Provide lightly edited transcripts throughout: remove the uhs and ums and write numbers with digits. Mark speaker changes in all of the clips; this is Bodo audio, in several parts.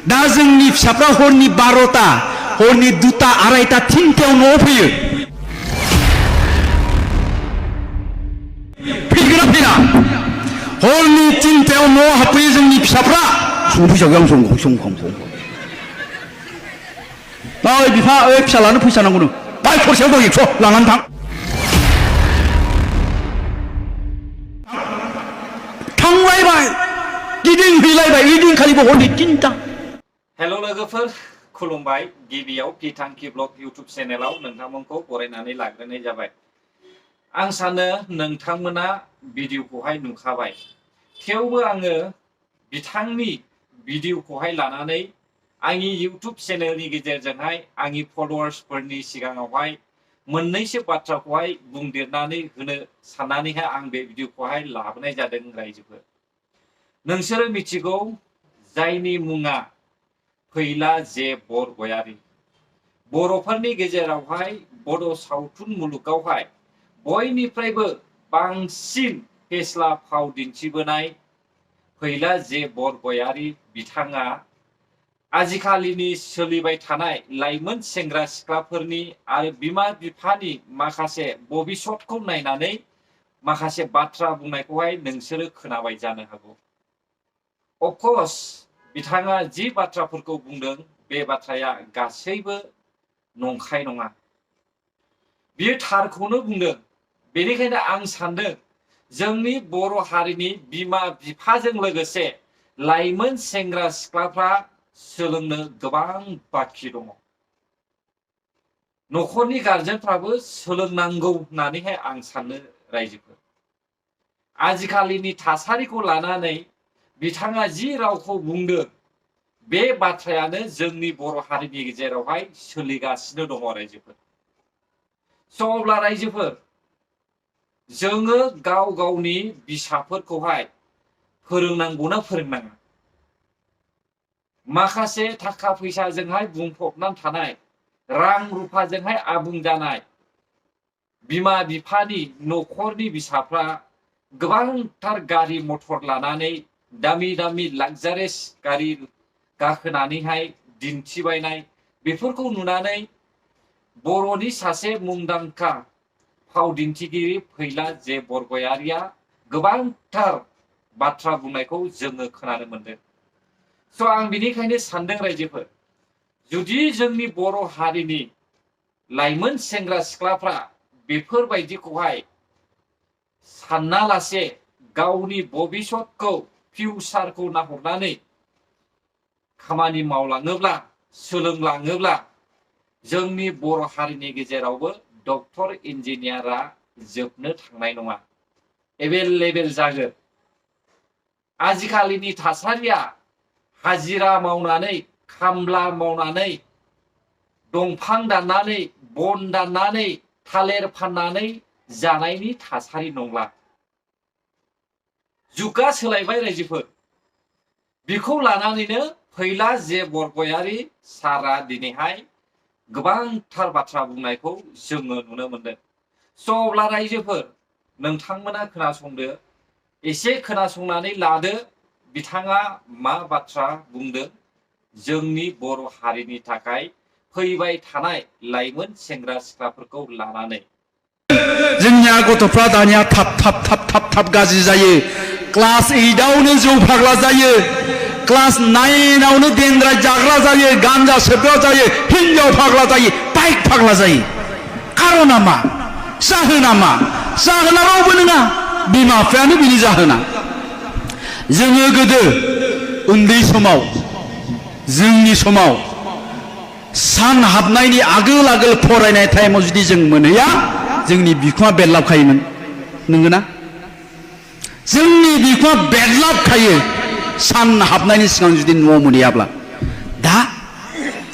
Speaker 1: दा जोंनि फिसाफ्रा हरनि 12टा हरनि 2टा 2:30 3टायाव न'आव फैयो फैगोना फैया हरनि 3टायाव न'आव हाबफैयो जोंनि फिसाफ्रा संफैसाखौ आं संखांखौ ओइ बिफा ओइ फिसालानो फैसा नांगौ नों बाय खरसायाव दं 100 लानानै थां थांलायबाय गिदिंहैलायबाय ओइदिनखालिबो हरनि 3टा
Speaker 2: हेल' लोगोफोर खुलुमबाय गिबियाव पिथांखि ब्लग इउट्युब चेनेलाव नोंथांमोनखौ बरायनानै लाग्रोनाय जाबाय आं सानो नोंथांमोना भिडिअखौहाय नुखाबाय थेवबो आङो बिथांनि भिडिअखौहाय लानानै आंनि इउट्युब चेनेलनि गेजेरजोंहाय आंनि फलोवार्सफोरनि सिगाङावहाय मोननैसो बाथ्राखौहाय बुंदेरनानै होनो साननानैहाय आं बे भिडिअखौहाय लाबोनाय जादों रायजोफोर नोंसोरो मिथिगौ जायनि मुङा फैला जे बरगयारी बर'फोरनि गेजेरावहाय बड' सावथुन मुलुगावहाय बयनिफ्रायबो बांसिन फेस्ला फाव दिन्थिबोनाय फैला जे बरगयारी बिथाङा आजिखालिनि सोलिबाय थानाय लाइमोन सेंग्रा सिख्लाफोरनि आरो बिमा बिफानि माखासे भबिष्यतखौ नायनानै माखासे बाथ्रा बुंनायखौहाय नोंसोरो खोनाबाय जानो हागौ अफकर्स बिथाङा जि बाथ्राफोरखौ बुंदों बे बाथ्राया गासैबो नंखाय नङा बियो थारखौनो बुंदों बेनिखायनो आं सानदों जोंनि बर' हारिनि बिमा बिफाजों लोगोसे लाइमोन सेंग्रा सिख्लाफ्रा सोलोंनो गोबां बाखि दङ न'खरनि गारजेनफ्राबो सोलोंनांगौ होननानैहाय आं सानो रायजोफोर आजिखालिनि थासारिखौ लानानै बिथाङा जि रावखौ बुंदों बे बाथ्रायानो जोंनि बर' हारिनि गेजेरावहाय सोलिगासिनो दङ रायजोफोर अब्ला रायजोफोर जोङो गाव गावनि फिसाफोरखौहाय फोरोंनांगौना फोरोंनाङा माखासे थाखा फैसाजोंहाय बुंफबनानै थानाय रां रुफाजोंहाय आबुं जानाय बिमा बिफानि न'खरनि फिसाफ्रा गोबांथार गारि मटर लानानै दामि दामि लाक्जारियास गारि गाखोनानैहाय दिन्थिबायनाय बेफोरखौ नुनानै बर'नि सासे मुंदांखा फाव दिन्थिगिरि फैला जे बरगयारिया गोबांथार बाथ्रा बुंनायखौ जोङो खोनानो मोनदों आं बिनिखायनो सानदों रायजोफोर जुदि जोंनि बर' हारिनि लाइमोन सेंग्रा सिख्लाफ्रा बेफोरबायदिखौहाय सानना लासे गावनि भबिष्यतखौ फिउचारखौ नाहरनानै खामानि मावलाङोब्ला सोलोंलाङोब्ला जोंनि बर' हारिनि गेजेरावबो डक्टर इन्जिनियारा जोबनो थांनाय नङा एभेलेबेल जागोन आजिखालिनि थासारिया हाजिरा मावनानै खामला मावनानै दंफां दाननानै बन दाननानै थालिर फाननानै जानायनि थासारि नंला जुगा सोलायबाय रायजोफोर बेखौ लानानैनो फैला जे बरगयारी सारा दिनैहाय गोबांथार बाथ्रा बुंनायखौ जोङो नुनो मोनदों अब्ला रायजोफोर नोंथांमोना खोनासंदो एसे खोनासंनानै लादो बिथाङा मा बाथ्रा बुंदों जोंनि बर' हारिनि थाखाय फैबाय थानाय लाइमोन सेंग्रा सिख्लाफोरखौ लानानै
Speaker 1: जोंनिया गथ'फ्रा दानिया थाब गाज्रि जायो क्लास 8आवनो जौ फाग्ला जायो क्लास 9आवनो देनद्राय जाग्रा जायो गान्जा सोबग्रा जायो हिन्जाव फाग्ला जायो बाइक फाग्ला जायो खारना मा जाहोना मा जाहोना रावबो नङा बिमा बिफायानो बिनि जाहोना जोङो गोदो उन्दै समाव जोंनि समाव सान हाबनायनि आगोल आगोल फरायनाय टाइमाव जुदि जों मोनहैया जोंनि बिखुङा बेरलाबखायोमोन नंगौना जोंनि बिखुङा बेरलाबखायो सान हाबनायनि सिगां जुदि न'आव मोनहैयाब्ला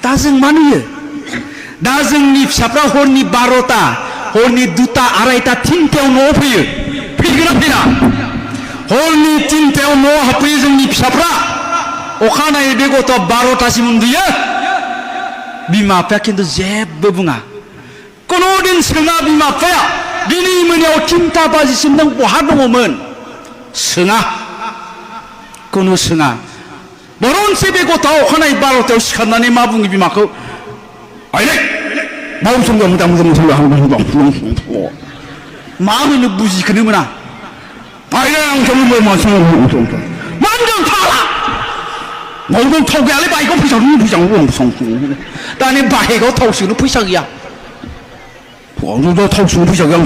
Speaker 1: दा जों मा नुयो दा जोंनि फिसाफ्रा हरनि 12टा हरनि 2टा 2:30 3टायाव न'आव फैयो फैगोना फैया हरनि 3टायाव न'आव हाबफैयो जोंनि फिसाफ्रा अखानायै बे गथ'आ 12टासिम उन्दुयो बिमा बिफाया खिन्थु जेबो बुङा कुनु दिन सोङा बिमा बिफाया दिनै मोनायाव 3टा बाजिसिम नों बहा दङमोन सोङा कुनु सोङा बरनसे बे गथ'आ अखानायै 12थायाव सिखारनानै मा बुङो बिमाखौ आइलै मा संदों मोजां मा होनो बुजिखोनो मोना आइलै आं संदों मा संदों मा होनदों फाग्ला न'आव थाव गैयालै बाइकआव फैसा दानि बाइकआव थाव सोनो फैसा गैया थाव सोनो फैसा गैया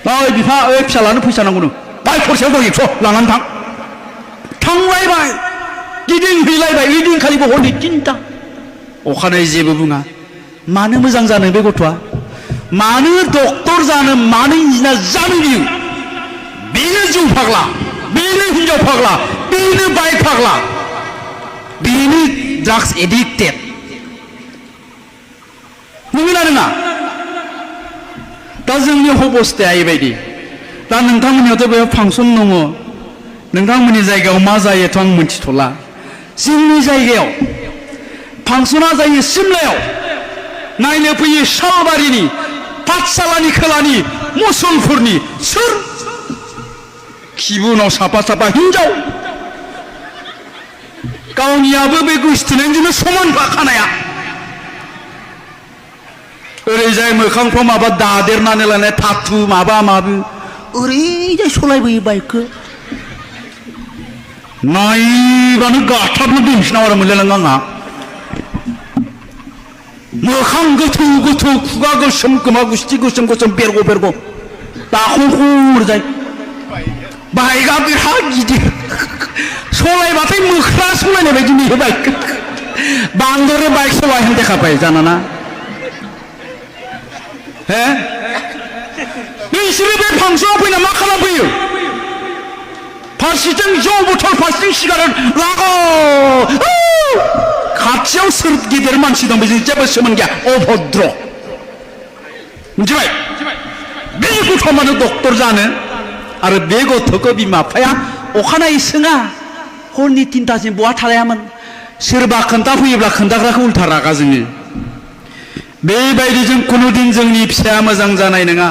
Speaker 1: आं ओइ बिफा ओइ फिसालानो फैसा नांगौनो बाइक खरसायाव दं 100 लानानै थांलायबाय गिदिंहैलायबाय ओइदिनखालिबो हरनि 3टा अखानायै जेबो बुङा मानो मोजां जानो बे गथ'आ मानो डक्टर जानो मानो इन्जिनियार जानो बियो बेनो जिउ फाग्ला बेनो हिनजाव फाग्ला बेनो बाइक फाग्ला बेनो ड्राग्स एडिक्टेड नंगौना नङा दा जोंनि अबस्थाया एबायदि दा नोंथांमोननियावथ' बेयाव फांसन दङ नोंथांमोननि जायगायाव मा जायोथ' आं मिथिथ'ला जोंनि जायगायाव फांसना जायो सिमलायाव नायनो फैयो सालबारिनि पाठशालानि खोलानि मुसलपुरनि सोर खिबुनाव साफा साफा हिनजाव गावनियाबो बे गोसथोनायजोंनो समान खानाया ओरैजाय मोखांफ्राव माबा दादेरनानै लानाय थाथु माबा माबि ओरैजाय सलायबोयो बाइकखौ नायबानो गाथाबनो दिन्थिनाव आरो मोनलायलाङो आंहा मोखां गोथौ गोथौ खुगा गोसोम खोमा गुस्थि गोसोम गोसोम बेरग' बेरग' दाखंखुरजाय बाइकआ बिराद गिदिर सलायबाथाय मोख्रा सलायनाय बायदि नुयो बाइक बांद्राय बाइक सलायनो देखाबाय जानाना हे नोंसोरो बे फांसनाव फैना मा खालामफैयो फारसेथिं जौ बथल फारसेथिं सिगारेट लागौ खाथियाव सोर गिदिर मानसि दं बेजों जेबो सोमोन्दो गैया अभद्र मिथिबाय बे गथ'आ मानो डक्टर जानो आरो बे गथ'खौ बिमा बिफाया अखानायै सोङा हरनि 3टासिम बहा थालायामोन सोरबा खोन्थाफैयोब्ला खोन्थाग्राखौ उल्था रागा जोङो बेबायदि जों खुनुदिन जोंनि फिसाया मोजां जानाय नङा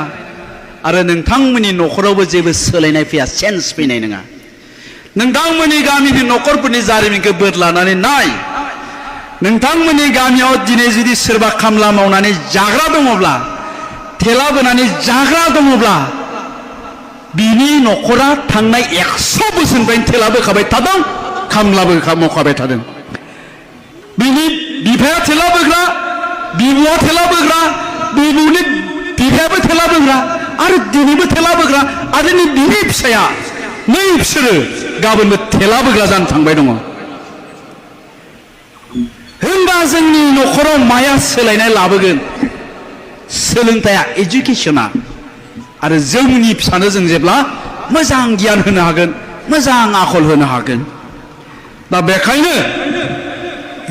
Speaker 1: आरो नोंथांमोननि न'खरावबो जेबो सोलायनाय फैया सेन्स फैनाय नङा नोंथांमोननि गामिनि न'खरफोरनि जारिमिनखौ बोदलानानै नाय नोंथांमोननि गामियाव दिनै जुदि सोरबा खामला मावनानै जाग्रा दङब्ला थेला बोनानै जाग्रा दङब्ला बिनि न'खरा थांनाय 100 बोसोरनिफ्रायनो थेला बोखाबाय थादों खामलाबो मावखाबाय थादों बिनि बिफाया थेला बोग्रा बिबुआ थेला बोग्रा बिबुनि बिफायाबो थेला बोग्रा आरो दिनैबो थेला बोग्रा आरो बिनि फिसाया नै बिसोरो गाबोनबो थेला बोग्रा जानो थांबाय दङ होनबा जोंनि न'खराव माया सोलायनाय लाबोगोन सोलोंथाइया एजुकेशना आरो जोंनि फिसानो जों जेब्ला मोजां गियान होनो हागोन मोजां आखल होनो हागोन दा बेखायनो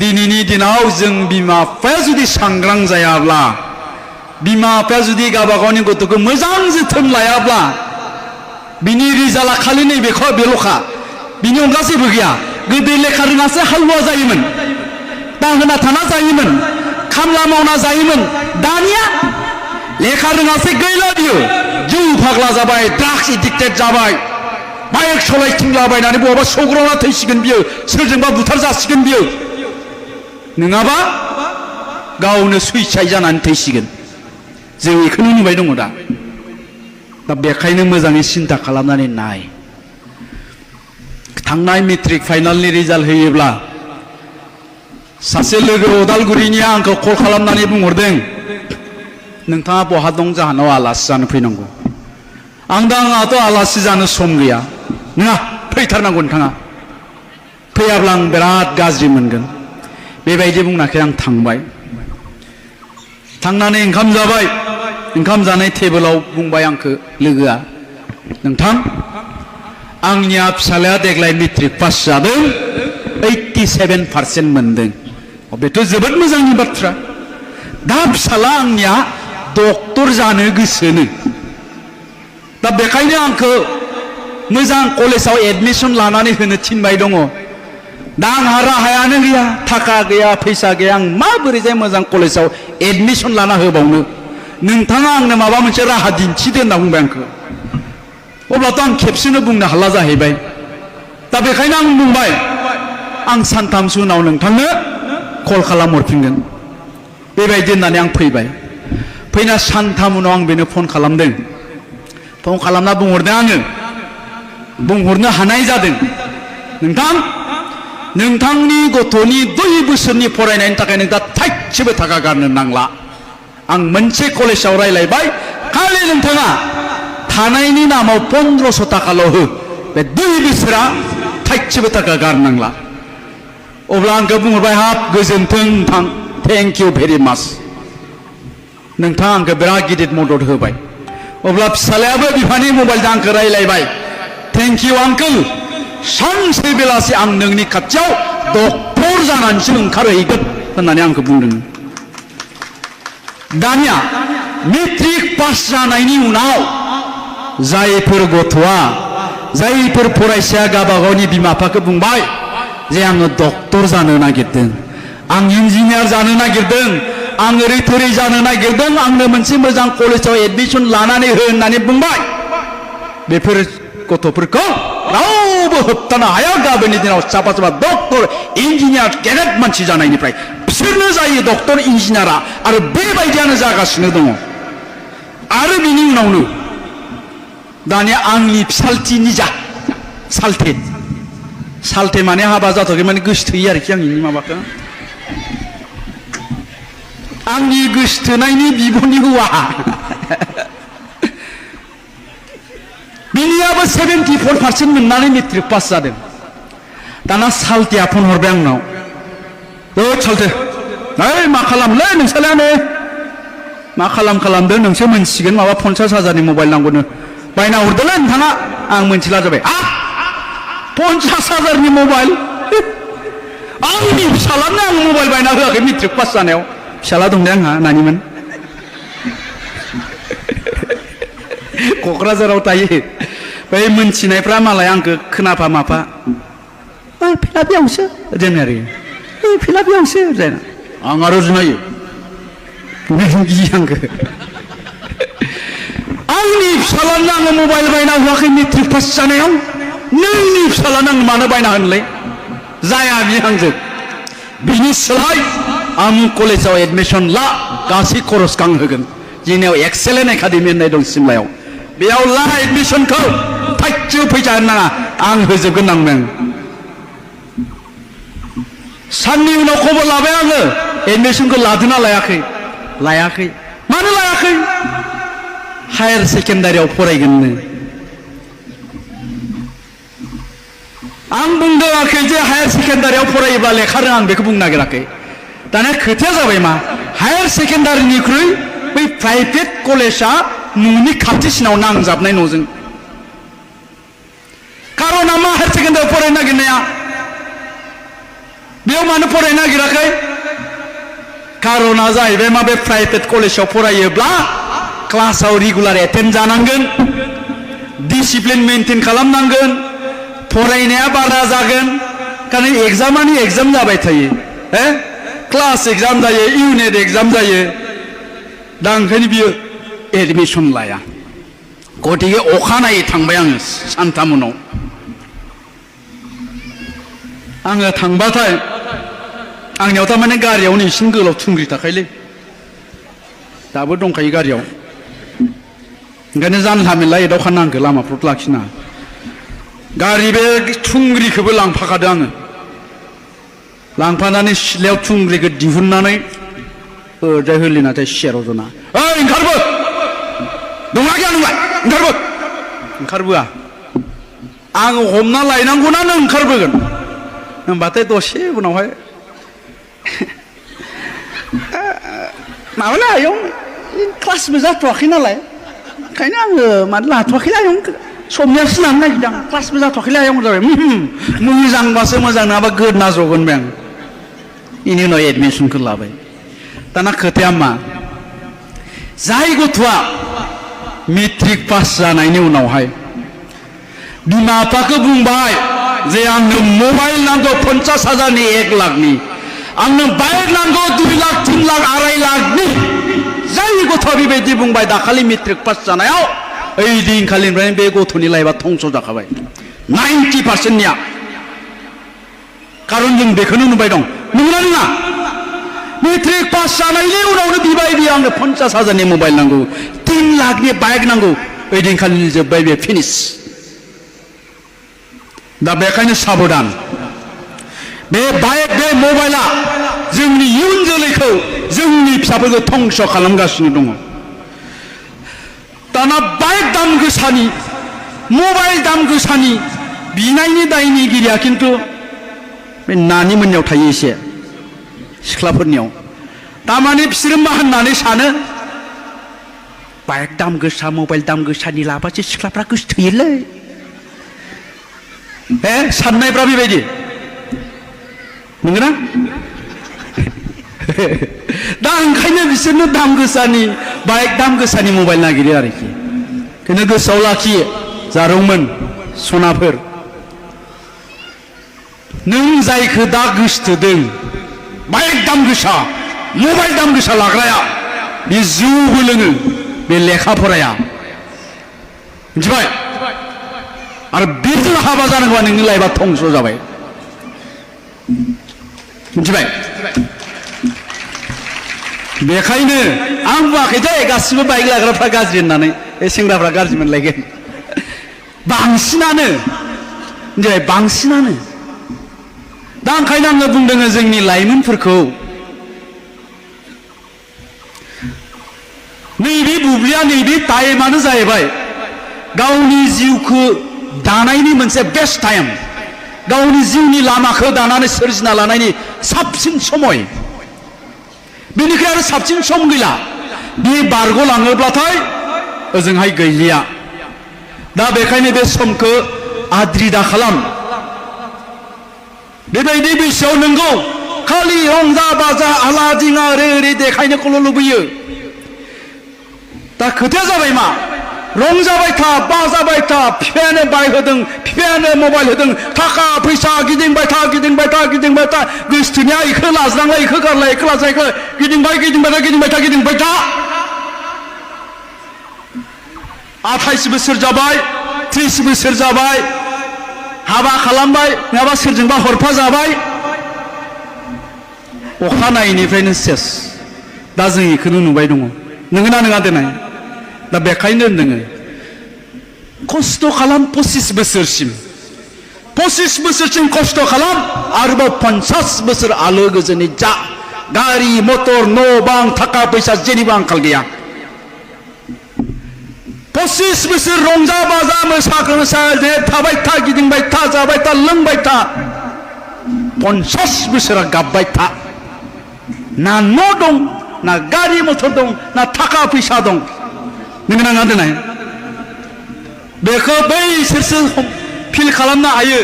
Speaker 1: दिनैनि दिनाव जों बिमा बिफाया जुदि सांग्रां जायाब्ला बिमा बिफाया जुदि गावबा गावनि गथ'खौ मोजां जोथोन लायाब्ला बिनि रिजाल्टआ खालि नैबेखौ बेल'खा बिनि अनगा जेबो गैया गोदो लेखा रोङासो हालुवा जायोमोन दाहोना थाना जायोमोन खामला मावना जायोमोन दानिया लेखा रोङासो गैला बियो जौ फाग्ला जाबाय ड्राग्स एडिक्टेड जाबाय बाइक सलायथिंलाबायनानै बहाबा सौग्रावना थैसिगोन बियो सोरजोंबा बुथार जासिगोन बियो नङाबा गावनो सुइसाइड जानानै थैसिगोन जों बेखौनो नुबाय दङ दा बेखायनो मोजाङै सिन्था खालामनानै नाय थांनाय मेट्रिक फाइनालनि रिजाल्ट होयोब्ला सासे लोगो अदालगुरिनिया आंखौ कल खालामनानै बुंहरदों नोंथाङा बहा दं जाहानाव आलासि जानो फैनांगौ आंहाथ' आलासि जानो सम गैया नङा फैथारनांगौ नोंथाङा फैयाब्ला आं बिराद गाज्रि मोनगोन बेबायदि बुंनायखाय आं थांबाय थांनानै ओंखाम जाबाय ओंखाम जानाय टेबोलाव बुंबाय आंखौ लोगोआ नोंथां आंनिया फिसालाया देग्लाय मेट्रिक पास जादों 87% मोनदों बेथ' जोबोद मोजांनि बाथ्रा दा फिसाला आंनिया डक्टर जानो गोसोनो दा बेखायनो आंखौ मोजां कलेजाव एडमिसन लानानै होनो थिनबाय दङ दा आंहा राहायानो गैया थाखा गैया फैसा गैया आं माबोरैजाय मोजां कलेजाव एडमिसन लाना होबावनो नोंथाङा आंनो माबा मोनसे राहा दिन्थिदो होनना बुंबाय आंखौ अब्लाथ' आं खेबसेनो बुंनो हाला जाहैबाय दा बेखायनो आं बुंबाय आं सानथामसो उनाव नोंथांनो कल खालामहरफिनगोन बेबायदि होननानै आं फैबाय फैना सानथाम उनाव आं बेनो फन खालामदों फन खालामना बुंहरदों आङो बुंहरनो हानाय जादों नोंथां नोंथांनि गथ'नि 2 बोसोरनि फरायनायनि थाखाय नोंथाङा थाइसेबो थाखा गारनो नांला आं मोनसे कलेजाव रायलायबाय खालि नोंथाङा थानायनि नामाव 1500 थाखाल' हो बे 2 बोसोरा थाइसेबो थाखा गारनांला अब्ला आंखौ बुंहरबाय हाब गोजोन्थों नोंथां थेंक इउ भेरि माच नोंथाङा आंखौ बिराद गिदिर मदद होबाय अब्ला फिसालायाबो बिफानि मबाइलजों आंखौ रायलायबाय थेंक इउ आंकोल सानसे बेलासि आं नोंनि खाथियाव डक्टर जानानैसो ओंखारहैगोन होननानै आंखौ बुंदों दानिया मेट्रिक पास जानायनि उनाव जायफोर गथ'आ जायफोर फरायसाया गावबा गावनि बिमा बिफाखौ बुंबाय जे आङो डक्टर जानो नागिरदों आं इन्जिनियार जानो नागिरदों आं ओरै थोरै जानो नागिरदों आंनो मोनसे मोजां कलेजाव एडमिसन लानानै हो होननानै बुंबाय बेफोर गथ'फोरखौ रावबो होबथानो हाया गाबोननि दिनाव साफा साफा डक्टर इन्जिनियार गेदेर मानसि जानायनिफ्राय बिसोरनो जायो डक्टर इन्जिनियारा आरो बेबायदियानो जागासिनो दङ आरो बिनि उनावनो दानिया आंनि फिसालथि निजा सालथे माने हाबा जाथ'आखै माने गोसोथोयो आरोखि आंनि माबाखौ आंनि गोसोथोनायनि बिब'नि हौवा बिनियाबो 74% मोननानै मेट्रिक पास जादों दाना सालथेया फन हरबाय आंनाव सालथे ओइ मा खालामलै नोंसालायानो मा खालामदों नोंसो मोनसिगोन माबा 50,000नि मबाइल नांगौनो बायना हरदोंलै नोंथाङा आं मोनथिला जाबाय 50,000नि मबाइल आंनि फिसालानो आं मबाइल बायना होआखै मेट्रिक पास जानायाव फिसाला दं दे आंहा नानिमोन क'क्राझाराव थायो बै मोनथिनायफ्रा मालाय आंखौ खोनाफा माफा फिला बेयावसो जों आरो फिला बेयावसो जाना आं आरो जुनायो गियो आंखौ आंनि फिसालानो आङो मबाइल बायना होआखै मेट्रिक पास जानायाव नोंनि फिसालानो आं मानो बायना होनलै जाया बियो आंजों बिनि सोलाय आं कलेजाव एडमिसन ला गासै खरसखौ आं होगोन जोंनियाव एक्सेलेन्ट एकाडेमि होननाय दं सिमलायाव बेयाव ला एडमिसनखौ थाइसेबो फैसा होनो नाङा आं होजोबगोन आंनो साननि उनाव खबर लाबाय आङो एडमिसनखौ लादोंना लायाखै मानो लायाखै हायार सेकेन्डारियाव फरायगोननो आं बुंदोंआखै जे हायार सेकेन्डारियाव फरायोब्ला लेखा रोङा आं बेखौ बुंनो नागिराखै दाना खोथाया जाबाय मा हायार सेकेन्डारिनिख्रुइ बै प्राइभेट कलेजा न'नि खाथिसिनाव नांजाबनाय न'जों कारना मा हायार सेकेन्डारियाव फरायनो नागिरनाया बेयाव मानो फरायनो नागिराखै कारना जाहैबाय मा बे प्राइभेट कलेजाव फरायोब्ला क्लासाव रेगुलार एटेन्ड जानांगोन डिसिप्लिन मेनटेन खालामनांगोन फरायनाया बारा जागोन कारण एग्जामानि एग्जाम जाबाय थायो क्लास एग्जाम जायो इउनिट एग्जाम जायो दा ओंखायनो बियो एडमिसन लाया गतिके अखानायै थांबाय आङो सानथाम उनाव आङो थांबाथाय आंनियाव थारमाने गारियावनो इसिं गोलाव थुंग्रि थाखायोलै दाबो दंखायो गारियाव ओंखायनो जानला मेनला एदावखानो आंखौ लामाफ्राव लाखिना गारि बे थुंग्रिखौबो लांफाखादों आङो लांफानानै सिथ्लायाव थुंग्रिखौ दिहुननानै ओरैजाय होलिनाथाय सियाराव जना ओइ ओंखारबो दंना गैया नोंलाय ओंखारबोआ आं हमना लायनांगौना नों ओंखारबोगोन होनबाथाय दसे उनावहाय माबाला आयं क्लासबो जाथ'वाखै नालाय ओंखायनो आङो मानो लाथ'वाखैलै आयं समनियासो लानो नागिरदों क्लासबो जाथ'वाखैलै आयं जाबाय मोजांबासो मोजां नङाबा गोदना जगोन बे आं बेनि उनाव एडमिसनखौ लाबाय दाना खोथाया मा जाय गथ'आ मेट्रिक पास जानायनि उनावहाय बिमा बिफाखौ बुंबाय जे आंनो मबाइल नांगौ 50,000नि 1 लाखनि आंनो बाइक नांगौ 2 लाख 3 लाख 2.5 लाखनि जाय गथ'आ बेबायदि बुंबाय दाखालि मेट्रिक पास जानायाव ओइ दिनखालिनिफ्रायनो बे गथ'नि लाइफआ धंस' जाखाबाय 90%निया खारन जों बेखौनो नुबाय दं नंगौना नङा मेट्रिक पास जानायनि उनावनो बिबाय बियो आंनो 50,000नि मबाइल नांगौ 3 लाखनि बाइक नांगौ ओइदिनखालि जोब्बाय बे फिनिश दा बेखायनो साबधान बे बाइक बे मबाइला जोंनि इयुन जोलैखौ जोंनि फिसाफोरखौ धंस खालामगासिनो दङ दाना बाइक दाम गोसानि मबाइल दाम गोसानि बिनायनि दायनिगिरिया खिन्थु बे नानि मोननियाव थायो एसे सिख्लाफोरनियाव तारमाने बिसोरो मा होननानै सानो बाइक दाम गोसा मबाइल दाम गोसानि लाबासो सिख्लाफ्रा गोसोथोयोलै साननायफ्रा बेबायदि नंगौना दा ओंखायनो बिसोरनो दाम गोसानि बाइक दाम गोसानि मबाइल नागिरो आरोखि बेखौनो गोसोआव लाखियो जारौमोन सनाफोर नों जायखौ दा गोसोथोदों बाइक दाम गोसा मबाइल दाम गोसा लाग्राया बे जौबो लोङो बे लेखा फराया मिथिबाय आरो बेजों हाबा जानांगौबा नोंनि लाइफआ धंस जाबाय मिथिबाय बेखायनो आं बुङाखै दे गासिबो बाइक लाग्राफ्रा गाज्रि होननानै बे सेंग्राफ्रा गाज्रि मोनलायगोन बांसिनानो मिथिबाय बांसिनानो दा ओंखायनो आङो बुंदों जोंनि लाइमोनफोरखौ नैबे बुब्लिया नैबे टाइमानो जाहैबाय गावनि जिउखौ दानायनि मोनसे बेस्ट टाइम गावनि जिउनि लामाखौ दानानै सोरजिना लानायनि साबसिन समय बेनिफ्राय आरो साबसिन सम गैला बे बारग'लाङोब्लाथाय ओजोंहाय गैलिया दा बेखायनो बे समखौ आद्रि दा खालाम बेबायदि बैसोआव नोंगौ खालि रंजा बाजा आला दिङा ओरै ओरै देखायनोखौल' लुबैयो दा खोथाया जाबाय मा रंजाबाय था बाजाबाय था बिफायानो बाइक होदों बिफायानो मबाइल होदों थाखा फैसा गिदिंबाय था गिदिंबाय था गिदिंबाय था गोसोथोनाया इखौ लाज्रांलाय इखौ गारलाय इखौ लाज्रां इखौ गिदिंबाय गिदिंबाय था गिदिंबाय था गिदिंबाय था 28 बोसोर जाबाय 30 बोसोर जाबाय हाबा खालामबाय नङाबा सोरजोंबा हरफा जाबाय अखानायैनिफ्रायनो सेस दा जों इखौनो नुबाय दङ नोंगोना नङा देनाय दा बेखायनो होनदों खस्थ' खालाम 25 बोसोरसिम 25 बोसोरसिम खस्थ' खालाम आरोबाव 50 बोसोर आलो गोजोनै जा गारि मटर न' बां थाखा फैसा जेनिबो आंखाल गैया 25 बोसोर रंजा बाजा मोसा थाबाय था गिदिंबाय था जाबाय था लोंबाय था 50 बोसोरा गाबबाय था ना न' दं ना गारि मटर दं ना थाखा फैसा दं नोंगोना नङा देनाय बेखौ बैसोरसो फिल खालामनो हायो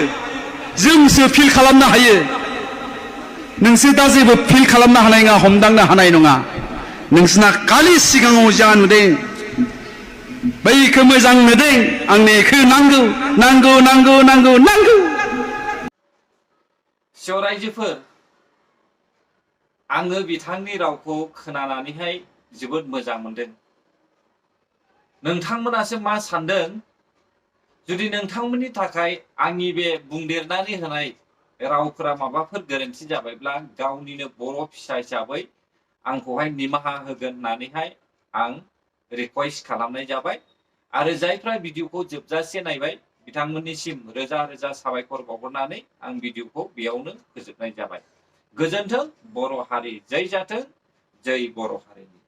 Speaker 1: जोंसो फिल खालामनो हायो नोंसोर दा जेबो फिल खालामनो हानाय नङा हमदांनो हानाय नङा नोंसोरना खालि सिगाङाव जा नुदों बैखौ मोजां नुदों आंनो बेखौ नांगौ नांगौ नांगौ नांगौ नांगौ
Speaker 2: रायजोफोर आङो बिथांनि रावखौ खोनानानैहाय जोबोद मोजां मोनदों नोंथांमोनासो मा सानदों जुदि नोंथांमोननि थाखाय आंनि बे बुंदेरनानै होनाय रावफोरा माबाफोर गोरोन्थि जाबायब्ला गावनिनो बर' फिसा हिसाबै आंखौहाय निमाहा होगोन होननानैहाय आं रिक्वेस्ट खालामनाय जाबाय आरो जायफ्रा भिडिअखौ जोबजासे नायबाय बिथांमोननिसिम रोजा रोजा साबायखर बावहरनानै आं भिडिअखौ बेयावनो फोजोबनाय जाबाय गोजोन्थों बर' हारि जै जाथों जै बर' हारिनि